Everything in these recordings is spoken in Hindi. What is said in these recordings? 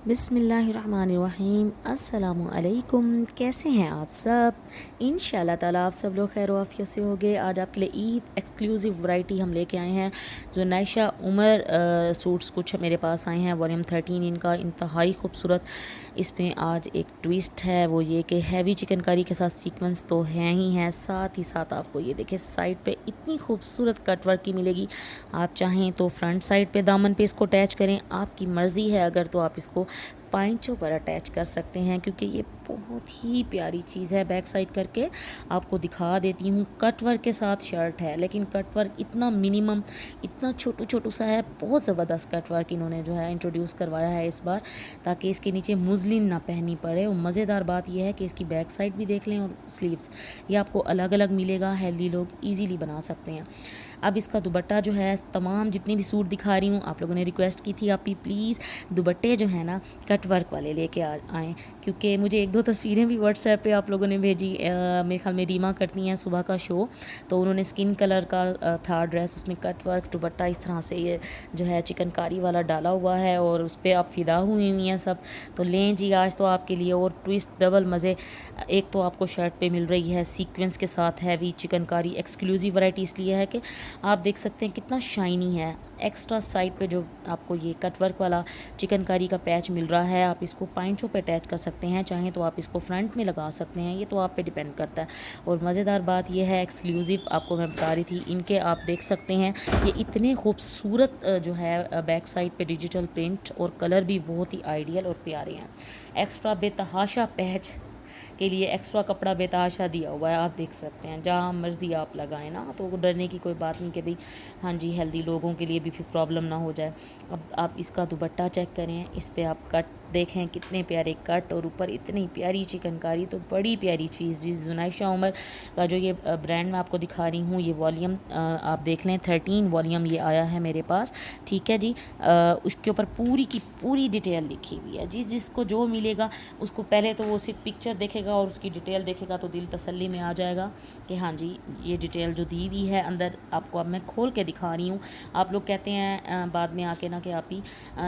बिस्मिल्लाहिर्रहमानिर्रहीम। अस्सलामु अलैकुम। कैसे हैं आप सब? इंशाल्लाह ताला आप सब लोग खैर आफियत से होंगे। आज आपके लिए ईद एक्सक्लूसिव वैरायटी हम लेके आए हैं। जो नायशा उमर सूट्स कुछ मेरे पास आए हैं, वॉल्यूम 13 इनका, इंतहाई खूबसूरत। इसमें आज एक ट्विस्ट है, वो ये कि हैवी चिकनकारी के साथ सीक्वेंस तो हैं ही हैं, साथ ही साथ आपको ये देखिए साइड पे इतनी खूबसूरत कटवर्क की मिलेगी। आप चाहें तो फ्रंट साइड पे दामन पे इसको अटैच करें, आपकी मर्ज़ी है। अगर तो आप इसको पाइंचों पर अटैच कर सकते हैं, क्योंकि ये बहुत ही प्यारी चीज़ है। बैक साइड करके आपको दिखा देती हूँ। कटवर्क के साथ शर्ट है, लेकिन कटवर्क इतना मिनिमम, इतना छोटू छोटू सा है। बहुत ज़बरदस्त कटवर्क इन्होंने जो है इंट्रोड्यूस करवाया है इस बार, ताकि इसके नीचे मुस्लिन ना पहननी पड़े। और मज़ेदार बात यह है कि इसकी बैक साइड भी देख लें और स्लीव्स, ये आपको अलग अलग मिलेगा। हेल्दी लोग ईजीली बना सकते हैं। अब इसका दुपट्टा जो है, तमाम जितनी भी सूट दिखा रही हूँ, आप लोगों ने रिक्वेस्ट की थी आप भी प्लीज़ दुपट्टे जो है ना कट वर्क वाले लेके आएँ, क्योंकि मुझे एक दो तस्वीरें भी व्हाट्सएप पे आप लोगों ने भेजी। मेरे ख्याल में रीमा करती हैं सुबह का शो, तो उन्होंने स्किन कलर का था ड्रेस, उसमें कट वर्क दुपट्टा इस तरह से ये जो है चिकनकारी वाला डाला हुआ है, और उस पर आप फ़िदा हुई हुई हैं सब। तो लें जी, आज तो आपके लिए और ट्विस्ट डबल मज़े। एक तो आपको शर्ट पे मिल रही है सीक्वेंस के साथ हैवी चिकनकारी। एक्सक्लूसिव वैरायटी इसलिए है कि आप देख सकते हैं कितना शाइनी है। एक्स्ट्रा साइड पे जो आपको ये कटवर्क वाला चिकनकारी का पैच मिल रहा है, आप इसको पाइंचों पे अटैच कर सकते हैं, चाहें तो आप इसको फ्रंट में लगा सकते हैं, ये तो आप पे डिपेंड करता है। और मज़ेदार बात यह है, एक्सक्लूसिव आपको मैं बता रही थी, इनके आप देख सकते हैं ये इतने खूबसूरत जो है बैक साइड पे डिजिटल प्रिंट, और कलर भी बहुत ही आइडियल और प्यारे हैं। एक्स्ट्रा बेतहाशा पैच के लिए एक्स्ट्रा कपड़ा बेतहाशा दिया हुआ है, आप देख सकते हैं। जहाँ मर्ज़ी आप लगाएं ना, तो डरने की कोई बात नहीं कि भाई हाँ जी हेल्दी लोगों के लिए भी फिर प्रॉब्लम ना हो जाए। अब आप इसका दुपट्टा चेक करें, इस पर आप कट देखें, कितने प्यारे कट, और ऊपर इतनी प्यारी चिकनकारी। तो बड़ी प्यारी चीज़ जी। नायशा उमर का जो ये ब्रांड मैं आपको दिखा रही हूँ, ये वॉल्यूम आप देख लें 13 वॉल्यूम ये आया है मेरे पास, ठीक है जी। उसके ऊपर पूरी की पूरी डिटेल लिखी हुई है। जिसको जो मिलेगा उसको पहले तो वो सिर्फ पिक्चर देखेगा और उसकी डिटेल देखेगा तो दिल तसल्ली में आ जाएगा कि हाँ जी ये डिटेल जो दी हुई है अंदर, आपको अब मैं खोल के दिखा रही हूँ। आप लोग कहते हैं बाद में आके ना कि आप ही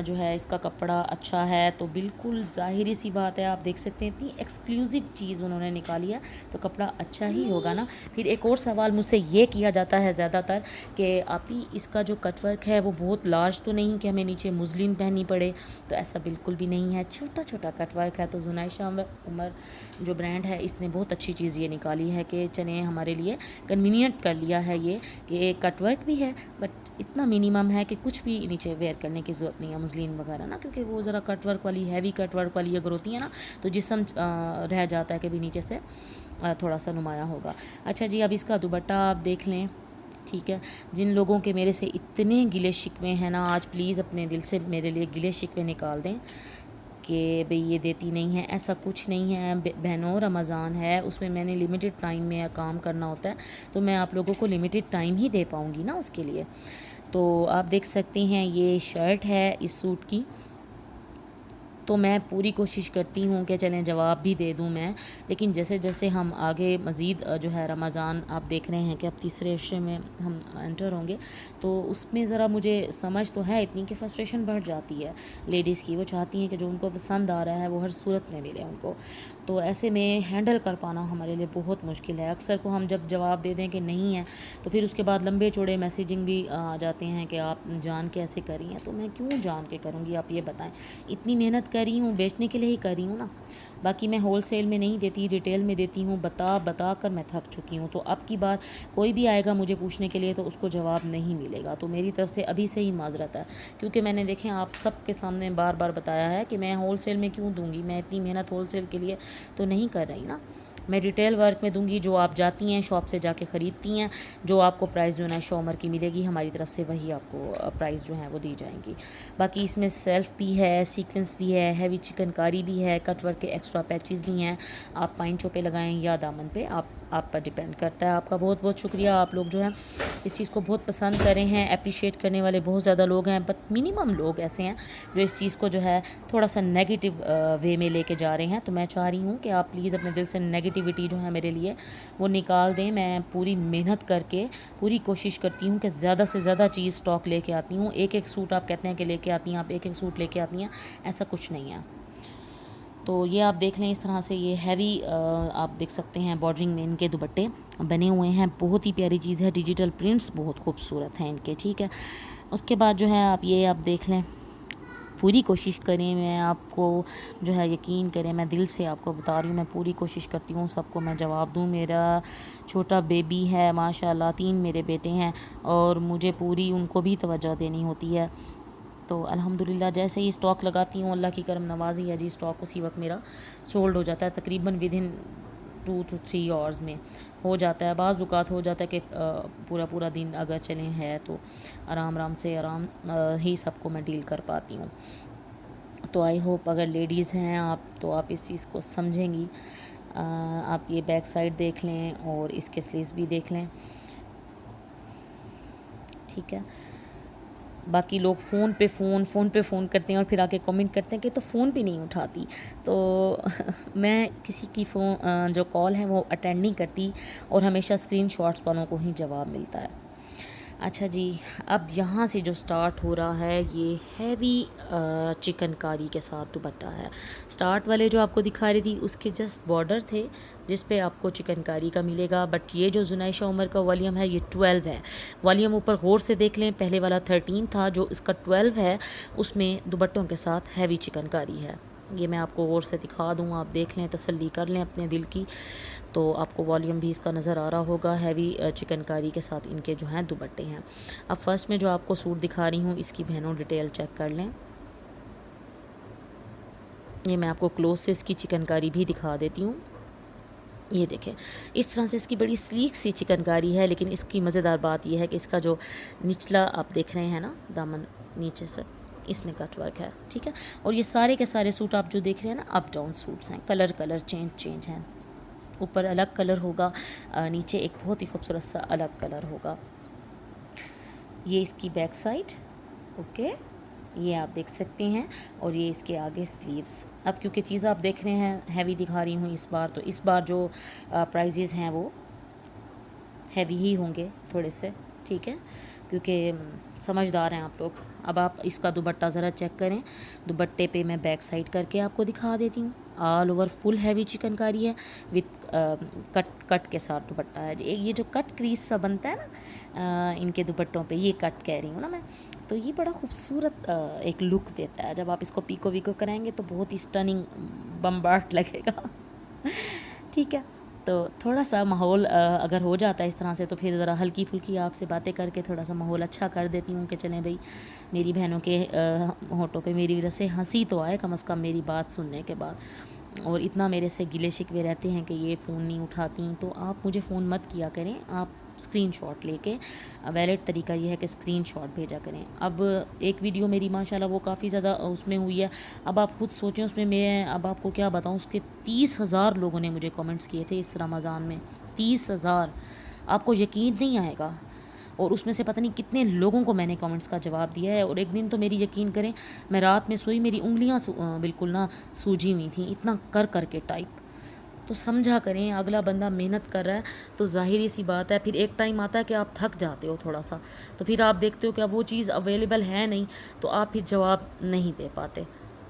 जो है इसका कपड़ा अच्छा है, तो बिल्कुल ज़ाहिरी सी बात है। आप देख सकते हैं इतनी एक्सक्लूसिव चीज़ उन्होंने निकाली है, तो कपड़ा अच्छा ही होगा ना। फिर एक और सवाल मुझसे ये किया जाता है ज़्यादातर कि आप ही इसका जो कटवर्क है वो बहुत लार्ज तो नहीं कि हमें नीचे मुस्लिन पहननी पड़े? तो ऐसा बिल्कुल भी नहीं है, छोटा छोटा कटवर्क है। तो नायशा उमर जो ब्रांड है, इसने बहुत अच्छी चीज़ ये निकाली है कि चने हमारे लिए कन्वीनियंट कर लिया है ये, कि कटवर्क भी है बट इतना मिनिमम है कि कुछ भी नीचे वेयर करने की ज़रूरत नहीं है, मुस्लिन वगैरह ना, क्योंकि वो ज़रा कटवर्क वाली हैवी कटवर्क वाली अगर होती है ना, तो जिस्म रह जाता है कि भी नीचे से थोड़ा सा नुमाया होगा। अच्छा जी, अब इसका दुपट्टा आप देख लें, ठीक है। जिन लोगों के मेरे से इतने गिले शिकवे हैं ना, आज प्लीज़ अपने दिल से मेरे लिए गिले शिकवे निकाल दें कि भाई ये देती नहीं है। ऐसा कुछ नहीं है बहनों, रमज़ान है, उसमें मैंने लिमिटेड टाइम में काम करना होता है, तो मैं आप लोगों को लिमिटेड टाइम ही दे पाऊँगी ना उसके लिए। तो आप देख सकते हैं ये शर्ट है इस सूट की। तो मैं पूरी कोशिश करती हूँ कि चलें जवाब भी दे दूँ मैं, लेकिन जैसे जैसे हम आगे मज़ीद जो है रमज़ान आप देख रहे हैं कि अब तीसरे हिस्से में हम एंटर होंगे, तो उसमें ज़रा मुझे समझ तो है इतनी कि फ्रस्ट्रेशन बढ़ जाती है लेडीज़ की। वो चाहती हैं कि जो उनको पसंद आ रहा है वो हर सूरत में मिले उनको, तो ऐसे में हैंडल कर पाना हमारे लिए बहुत मुश्किल है। अक्सर को हम जब जवाब दे दें कि नहीं है, तो फिर उसके बाद लंबे चौड़े मैसेजिंग भी आ जाते हैं कि आप जान के ऐसे करी हैं। तो मैं क्यों जान के करूँगी, आप ये बताएं। इतनी मेहनत कर रही हूँ, बेचने के लिए ही कर रही हूँ ना। बाकी मैं होल सेल में नहीं देती, रिटेल में देती हूँ। बता बता कर मैं थक चुकी हूँ। तो अब की बार कोई भी आएगा मुझे पूछने के लिए तो उसको जवाब नहीं मिलेगा। तो मेरी तरफ से अभी से ही माजरत है, क्योंकि मैंने देखें आप सब के सामने बार बार बताया है कि मैं होल सेल में क्यों दूँगी। मैं इतनी मेहनत होल सेल के लिए तो नहीं कर रही ना, मैं रिटेल वर्क में दूंगी। जो आप जाती हैं शॉप से जाके ख़रीदती हैं, जो आपको प्राइस जो है नायशा उमर की मिलेगी हमारी तरफ से, वही आपको प्राइस जो है वो दी जाएंगी। बाकी इसमें सेल्फ भी है, सीक्वेंस भी है, हैवी चिकनकारी भी है, कट वर्क के एक्स्ट्रा पैचेस भी हैं। आप पाइंचों पे लगाएं या दामन पे, आप आप पर डिपेंड करता है। आपका बहुत बहुत शुक्रिया। आप लोग जो हैं इस चीज़ को बहुत पसंद कर रहे हैं, अप्रिशिएट करने वाले बहुत ज़्यादा लोग हैं, बट मिनिमम लोग ऐसे हैं जो इस चीज़ को जो है थोड़ा सा नेगेटिव वे में लेके जा रहे हैं। तो मैं चाह रही हूँ कि आप प्लीज़ अपने दिल से नेगेटिविटी जो है मेरे लिए वो निकाल दें। मैं पूरी मेहनत करके पूरी कोशिश करती हूँ कि ज़्यादा से ज़्यादा चीज़ स्टॉक लेके आती हूँ। एक एक सूट आप कहते हैं कि लेके आती हैं, आप एक एक सूट लेके आती हैं, ऐसा कुछ नहीं है। तो ये आप देख लें इस तरह से, ये हैवी आप देख सकते हैं बॉर्डरिंग में इनके दुपट्टे बने हुए हैं। बहुत ही प्यारी चीज़ है, डिजिटल प्रिंट्स बहुत खूबसूरत हैं इनके, ठीक है। उसके बाद जो है आप देख लें, पूरी कोशिश करें। मैं आपको जो है यकीन करें, मैं दिल से आपको बता रही हूँ, मैं पूरी कोशिश करती हूँ सबको मैं जवाब दूँ। मेरा छोटा बेबी है माशाल्लाह, 3 मेरे बेटे हैं और मुझे पूरी उनको भी तवज्जो देनी होती है। तो अल्हम्दुलिल्लाह जैसे ही स्टॉक लगाती हूँ, अल्लाह की करम नवाज़ी है जी, स्टॉक उसी वक्त मेरा सोल्ड हो जाता है, तकरीबन विदिन 2 to 3 आवर्स में हो जाता है। बाज़ औक़ात हो जाता है कि पूरा पूरा दिन अगर चले हैं तो आराम से ही सबको मैं डील कर पाती हूँ। तो आई होप अगर लेडीज़ हैं आप तो आप इस चीज़ को समझेंगी। आप ये बैक साइड देख लें और इसके स्लीव्स भी देख लें, ठीक है। बाकी लोग फ़ोन पे फ़ोन करते हैं और फिर आके कमेंट करते हैं कि तो फ़ोन पे नहीं उठाती। तो मैं किसी की जो कॉल है वो अटेंड नहीं करती और हमेशा स्क्रीनशॉट्स वालों को ही जवाब मिलता है। अच्छा जी, अब यहाँ से जो स्टार्ट हो रहा है ये हैवी चिकनकारी के साथ दुपट्टा है। स्टार्ट वाले जो आपको दिखा रही थी उसके जस्ट बॉर्डर थे जिस पे आपको चिकनकारी का मिलेगा, बट ये जो जुनैशा उमर का वॉल्यूम है ये 12 है। वॉल्यूम ऊपर गौर से देख लें, पहले वाला 13 था, जो इसका 12 है उसमें दुपट्टों के साथ हैवी चिकनकारी है। ये मैं आपको गौर से दिखा दूँ, आप देख लें, तसल्ली कर लें अपने दिल की। तो आपको वॉल्यूम भी इसका नज़र आ रहा होगा, हैवी चिकनकारी के साथ इनके जो हैं दुपट्टे हैं। अब फर्स्ट में जो आपको सूट दिखा रही हूँ इसकी बहनों डिटेल चेक कर लें। ये मैं आपको क्लोज से इसकी चिकनकारी भी दिखा देती हूँ। ये देखें, इस तरह से इसकी बड़ी स्लीक सी चिकनकारी है, लेकिन इसकी मज़ेदार बात यह है कि इसका जो निचला आप देख रहे हैं ना, दामन नीचे से इसमें कट वर्क है, ठीक है। और ये सारे के सारे सूट आप जो देख रहे हैं ना, अप डाउन सूट्स हैं, कलर चेंज हैं। ऊपर अलग कलर होगा, नीचे एक बहुत ही खूबसूरत सा अलग कलर होगा। ये इसकी बैक साइड, ओके, ये आप देख सकते हैं। और ये इसके आगे स्लीव्स। अब क्योंकि चीज़ आप देख रहे हैं हैवी दिखा रही हूँ इस बार, तो इस बार जो प्राइजेज़ हैं वो हैवी ही होंगे थोड़े से, ठीक है, क्योंकि समझदार हैं आप लोग। अब आप इसका दुपट्टा ज़रा चेक करें। दुपट्टे पे मैं बैक साइड करके आपको दिखा देती हूँ। All over full heavy chikankari है विथ कट के साथ दुपट्टा है। ये जो कट क्रीज सा बनता है ना इनके दुपट्टों पे, ये कट कह रही हूँ ना मैं, तो ये बड़ा खूबसूरत एक लुक देता है। जब आप इसको पीको वीको कराएंगे तो बहुत ही स्टनिंग बम्बार्ट लगेगा ठीक है। तो थोड़ा सा माहौल अगर हो जाता है इस तरह से, तो फिर ज़रा हल्की फुल्की आपसे बातें करके थोड़ा सा माहौल अच्छा कर देती हूँ कि चलें भाई, मेरी बहनों के होठों पे मेरी वजह से हंसी तो आए कम से कम मेरी बात सुनने के बाद। और इतना मेरे से गिले शिकवे रहते हैं कि ये फ़ोन नहीं उठाती, तो आप मुझे फ़ोन मत किया करें, आप स्क्रीनशॉट लेके, वैलिड तरीका ये है कि स्क्रीनशॉट भेजा करें। अब एक वीडियो मेरी माशाल्लाह वो काफ़ी ज़्यादा उसमें हुई है। अब आप खुद सोचें, उसमें मैं अब आपको क्या बताऊं, उसके 30,000 लोगों ने मुझे कमेंट्स किए थे इस रमज़ान में, 30,000, आपको यकीन नहीं आएगा। और उसमें से पता नहीं कितने लोगों को मैंने कमेंट्स का जवाब दिया है। और एक दिन तो मेरी यकीन करें, मैं रात में सोई, मेरी उंगलियां बिल्कुल ना सूजी हुई थी, इतना कर के टाइप। तो समझा करें, अगला बंदा मेहनत कर रहा है तो ज़ाहिरी सी बात है, फिर एक टाइम आता है कि आप थक जाते हो थोड़ा सा, तो फिर आप देखते हो कि अब वो चीज़ अवेलेबल है नहीं, तो आप फिर जवाब नहीं दे पाते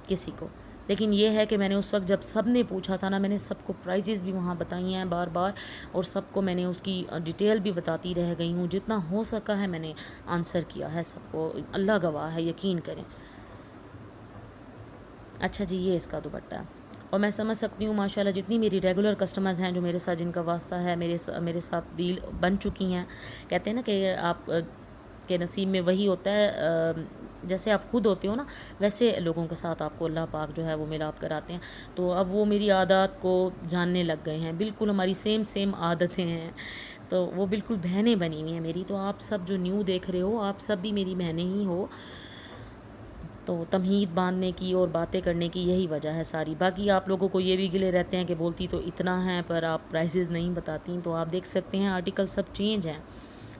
किसी को। लेकिन ये है कि मैंने उस वक्त जब सब ने पूछा था ना, मैंने सबको प्राइजेज़ भी वहाँ बताई हैं बार बार, और सबको मैंने उसकी डिटेल भी बताती रह गई हूँ, जितना हो सका है मैंने आंसर किया है सबको, अल्लाह गवाह है, यकीन करें। अच्छा जी, ये इसका दुपट्टा है। और मैं समझ सकती हूँ माशाल्लाह जितनी मेरी रेगुलर कस्टमर्स हैं जो मेरे साथ, जिनका वास्ता है, मेरे साथ डील बन चुकी हैं। कहते हैं ना कि आप के नसीब में वही होता है, जैसे आप खुद होते हो ना, वैसे लोगों के साथ आपको अल्लाह पाक जो है वो मिलाप कराते हैं। तो अब वो मेरी आदत को जानने लग गए हैं, बिल्कुल हमारी सेम आदतें हैं, तो वो बिल्कुल बहनें बनी हुई हैं मेरी। तो आप सब जो न्यू देख रहे हो, आप सब भी मेरी बहनें ही हो। तो तमहीद बांधने की और बातें करने की यही वजह है सारी। बाकी आप लोगों को ये भी गिले रहते हैं कि बोलती तो इतना है पर आप प्राइसेस नहीं बताती, तो आप देख सकते हैं आर्टिकल सब चेंज हैं,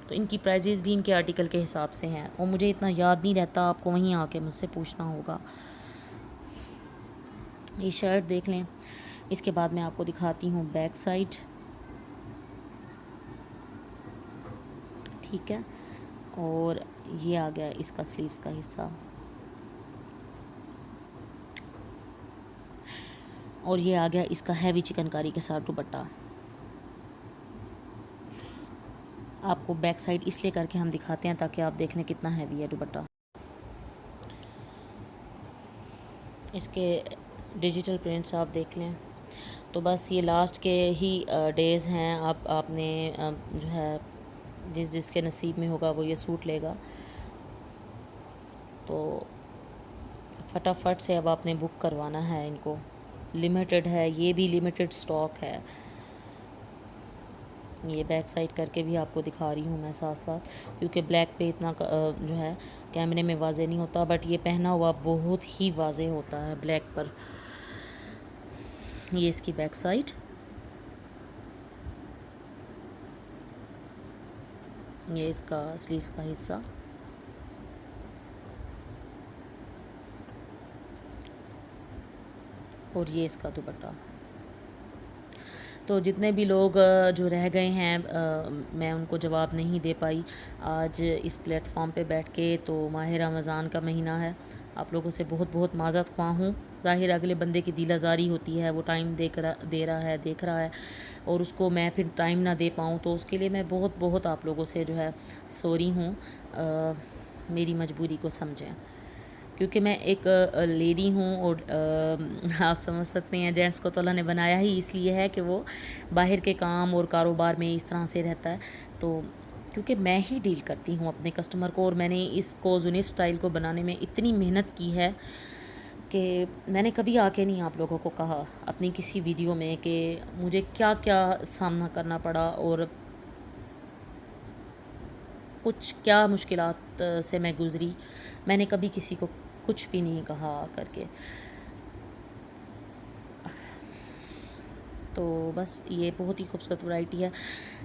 तो इनकी प्राइसेस भी इनके आर्टिकल के हिसाब से हैं और मुझे इतना याद नहीं रहता, आपको वहीं आके मुझसे पूछना होगा। ये शर्ट देख लें। इसके बाद मैं आपको दिखाती हूँ बैक साइड, ठीक है, और ये आ गया इसका स्लीव्स का हिस्सा, और ये आ गया इसका हैवी चिकनकारी के साथ दुपट्टा। आपको बैक साइड इसलिए करके हम दिखाते हैं ताकि आप देख लें कितना हैवी है दुपट्टा। इसके डिजिटल प्रिंट्स आप देख लें। तो बस ये लास्ट के ही डेज़ हैं। आपने जो है जिसके नसीब में होगा वो ये सूट लेगा। तो फटाफट से अब आपने बुक करवाना है इनको, लिमिटेड है, ये भी लिमिटेड स्टॉक है। ये बैक साइड करके भी आपको दिखा रही हूँ मैं साथ साथ, क्योंकि ब्लैक पे इतना जो है कैमरे में वाज़े नहीं होता, बट ये पहना हुआ बहुत ही वाज़े होता है ब्लैक पर। ये इसकी बैक साइड, ये इसका स्लीव्स का हिस्सा, और ये इसका दुपट्टा। तो जितने भी लोग जो रह गए हैं मैं उनको जवाब नहीं दे पाई आज इस प्लेटफॉर्म पे बैठ के। तो माह रमज़ान का महीना है, आप लोगों से बहुत बहुत माज़रत ख्वाह हूँ। ज़ाहिर अगले बंदे की दिल आज़ारी होती है, वो टाइम देख रहा है, देख रहा है, और उसको मैं फिर टाइम ना दे पाऊँ, तो उसके लिए मैं बहुत बहुत आप लोगों से जो है सॉरी हूँ। मेरी मजबूरी को समझें, क्योंकि मैं एक लेडी हूँ, और आप समझ सकते हैं जेंट्स को तो अल्लाह ने बनाया ही इसलिए है कि वो बाहर के काम और कारोबार में इस तरह से रहता है। तो क्योंकि मैं ही डील करती हूँ अपने कस्टमर को, और मैंने इसको ज़ुनीफ़ स्टाइल को बनाने में इतनी मेहनत की है कि मैंने कभी आके नहीं आप लोगों को कहा अपनी किसी वीडियो में कि मुझे क्या क्या सामना करना पड़ा और कुछ क्या मुश्किलात से मैं गुज़री। मैंने कभी किसी को कुछ भी नहीं कहा करके। तो बस ये बहुत ही खूबसूरत वैरायटी है,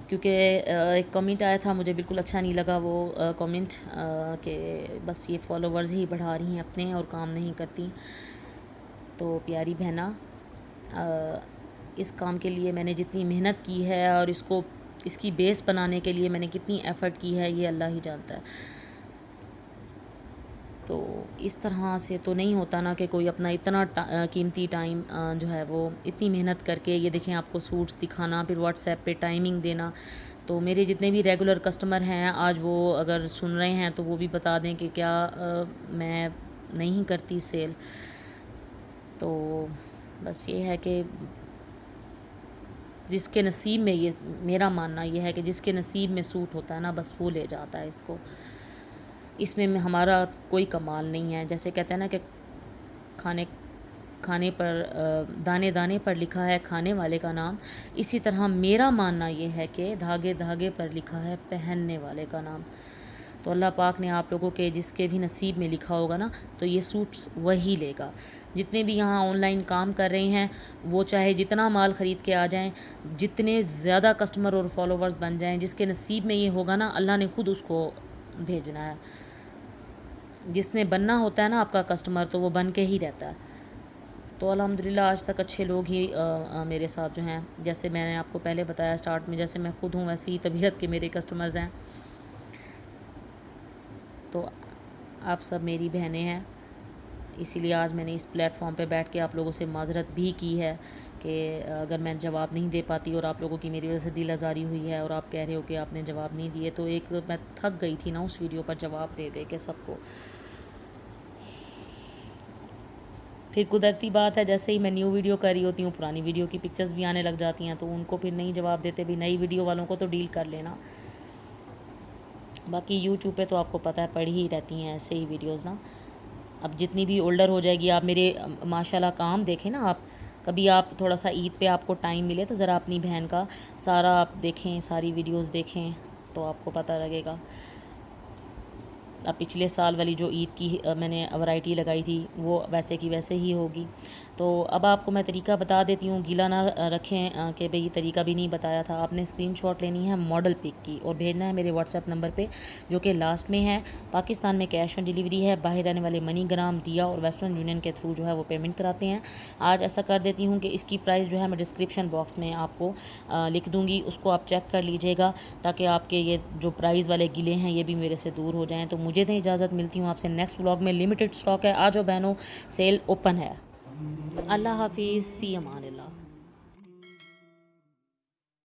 क्योंकि एक कमेंट आया था, मुझे बिल्कुल अच्छा नहीं लगा वो कमेंट कि बस ये फॉलोवर्स ही बढ़ा रही हैं अपने और काम नहीं करती। तो प्यारी बहना, इस काम के लिए मैंने जितनी मेहनत की है और इसकी बेस बनाने के लिए मैंने कितनी एफ़र्ट की है, ये अल्लाह ही जानता है। तो इस तरह से तो नहीं होता ना कि कोई अपना इतना कीमती टाइम जो है वो इतनी मेहनत करके, ये देखें आपको सूट्स दिखाना, फिर व्हाट्सएप पे टाइमिंग देना। तो मेरे जितने भी रेगुलर कस्टमर हैं आज वो अगर सुन रहे हैं तो वो भी बता दें कि क्या मैं नहीं करती सेल। तो बस ये है कि जिसके नसीब में, ये मेरा मानना ये है कि जिसके नसीब में सूट होता है ना, बस वो ले जाता है इसको। इसमें हमारा कोई कमाल नहीं है। जैसे कहते हैं ना कि खाने खाने पर दाने दाने पर लिखा है खाने वाले का नाम, इसी तरह मेरा मानना ये है कि धागे धागे पर लिखा है पहनने वाले का नाम। तो अल्लाह पाक ने आप लोगों के जिसके भी नसीब में लिखा होगा ना, तो ये सूट्स वही लेगा। जितने भी यहाँ ऑनलाइन काम कर रहे हैं वो चाहे जितना माल ख़रीद के आ जाएं, जितने ज़्यादा कस्टमर और फॉलोवर्स बन जाएं, जिसके नसीब में ये होगा ना, अल्लाह ने ख़ुद उसको भेजना है। जिसने बनना होता है ना आपका कस्टमर, तो वो बन के ही रहता है। तो अल्हम्दुलिल्लाह आज तक अच्छे लोग ही मेरे साथ जो हैं, जैसे मैंने आपको पहले बताया स्टार्ट में, जैसे मैं ख़ुद हूँ वैसे ही तबीयत के मेरे कस्टमर्स हैं। तो आप सब मेरी बहनें हैं, इसीलिए आज मैंने इस प्लेटफॉर्म पे बैठ के आप लोगों से माज़रत भी की है कि अगर मैं जवाब नहीं दे पाती और आप लोगों की मेरी वजह से दिल आज़ारी हुई है और आप कह रहे हो कि आपने जवाब नहीं दिए, तो एक मैं थक गई थी ना उस वीडियो पर जवाब दे दे के सबको। फिर कुदरती बात है, जैसे ही मैं न्यू वीडियो कर रही होती हूँ पुरानी वीडियो की पिक्चर्स भी आने लग जाती हैं, तो उनको फिर नहीं जवाब देते, भी नई वीडियो वालों को तो डील कर लेना। बाकी यूट्यूब पे तो आपको पता है पड़ी ही रहती हैं ऐसे ही वीडियोस ना। अब जितनी भी ओल्डर हो जाएगी, आप मेरे माशाल्लाह काम देखें ना, आप कभी आप थोड़ा सा ईद पे आपको टाइम मिले तो ज़रा अपनी बहन का सारा आप देखें, सारी वीडियोस देखें, तो आपको पता लगेगा। अब पिछले साल वाली जो ईद की मैंने वैरायटी लगाई थी वो वैसे की वैसे ही होगी। तो अब आपको मैं तरीका बता देती हूँ, गीला ना रखें कि भाई ये तरीका भी नहीं बताया था। आपने स्क्रीनशॉट लेनी है मॉडल पिक की और भेजना है मेरे व्हाट्सएप नंबर पे जो कि लास्ट में है। पाकिस्तान में कैश ऑन डिलीवरी है, बाहर रहने वाले मनीग्राम, रिया और वेस्टर्न यूनियन के थ्रू जो है वो पेमेंट कराते हैं। आज ऐसा कर देती हूँ कि इसकी प्राइस जो है मैं डिस्क्रिप्शन बॉक्स में आपको लिख दूँगी, उसको आप चेक कर लीजिएगा ताकि आपके ये जो प्राइस वाले गिले हैं ये भी मेरे से दूर हो जाएँ। तो मुझे दें इजाज़त, मिलती हूँ आपसे नेक्स्ट व्लॉग में। लिमिटेड स्टॉक है, आ जाओ बहनों, सेल ओपन है। अल्लाह हाफिज़, फ़ी अमानिल्लाह।